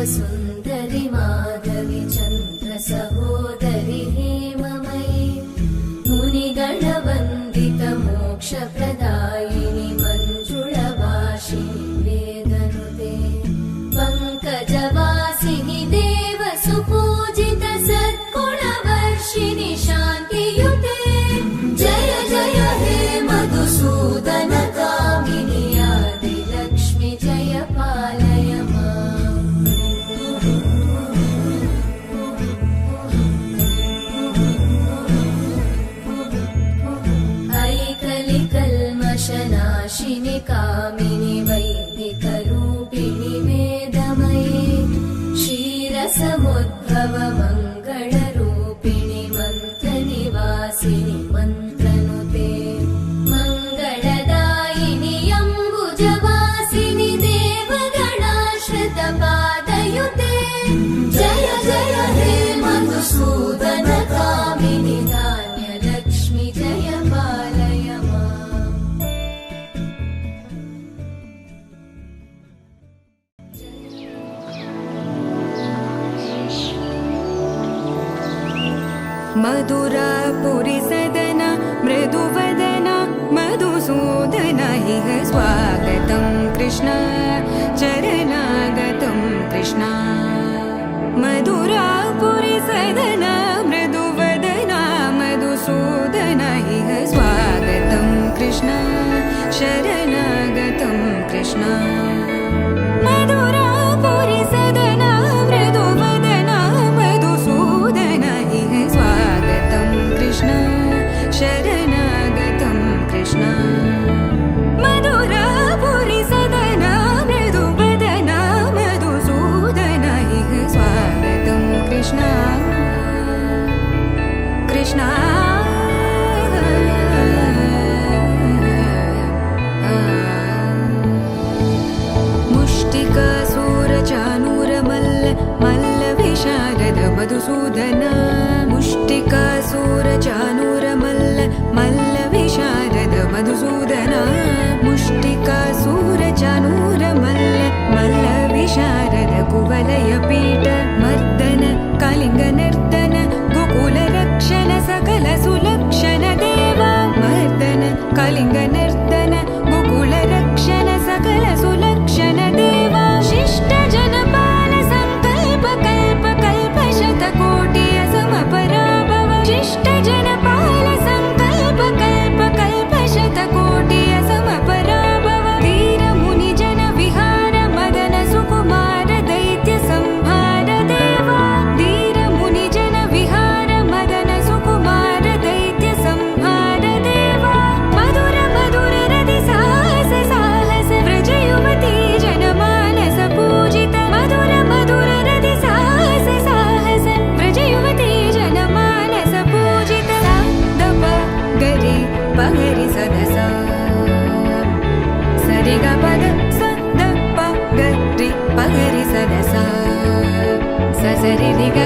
सुन्दरि माधवी चन्द्र सहोदरि हेममयी मुनिगणवन्दित मोक्षप्रदायिनि मञ्जुळवासिनि वेदनुते पङ्कजवासिनि देवसुपूजित सद्गुणवर्षिणि शान्तियुते जय जय हे मधुसूदन कामिनि आदिलक्ष्मि जय पालय कल्मषनाशिनि कामिनि वैदिकरूपिणि वेदमये क्षीरसमुद्भव मङ्गलरूपिणि मन्त्रनिवासिनि मन्त्रनुते मङ्गलदायिनि अम्बुजवासिनि देवगणाश्रितपादयुते जय जय हे मधुसूदन कामिनि धान्यलक्ष्मि जय पालय मधुरापुरि सदन मृदुवदन मधुसूदन इह स्वागतं कृष्ण चरणागतं कृष्ण मधुरापुरि सदन मृदुवदन मधुसूदन इह स्वागतं कृष्ण शरणागतं कृष्ण मधुरापुरि सदन मृदुवदन मधुसूदन इह स्वागतं कृष्ण शरणागतं कृष्ण मधुरापुरि सदन मृदुवदन मधुसूदन इह स्वागतं कृष्ण कृष्ण मुष्टिकासूरचानूरमल्ल मल्लविशारद मधुसूदन मुष्टिकासूरचानूरमल्ल मल्लविशारद मधुसूदन मुष्टिकासूरचानूरमल्ल मल्लविशारद कुवलयपीठ मर्दन कलिङ्गनर्दन गोकुलरक्षण सकल सुलक्षण देवा मर्दन कलिङ्गनर्दन गोकुलरक्षण सकल सुलक्षण देवा शिष्ट जनपाल संकल्प कल्प कल्प शतकोटि असमपराभव शिष्ट जनपाल संकल्प कल्प कल्प शतकोटि असमपराभव वीर मुनि जन विहार मदन सुकुमार दैत्य संहार देवा वीर मुनि जन विहार मदन सुकुमार दैत्य संहार देवा मधुर मधुर रति साहस साहस व्रज युवती जनमानस पूजित मधुर मधुर रति साहस साहस व्रज युवती जनमानस पूजित दप गरि पगरि सदस सरि ग पद स द प गरि पगरि सदस स सरि रि ग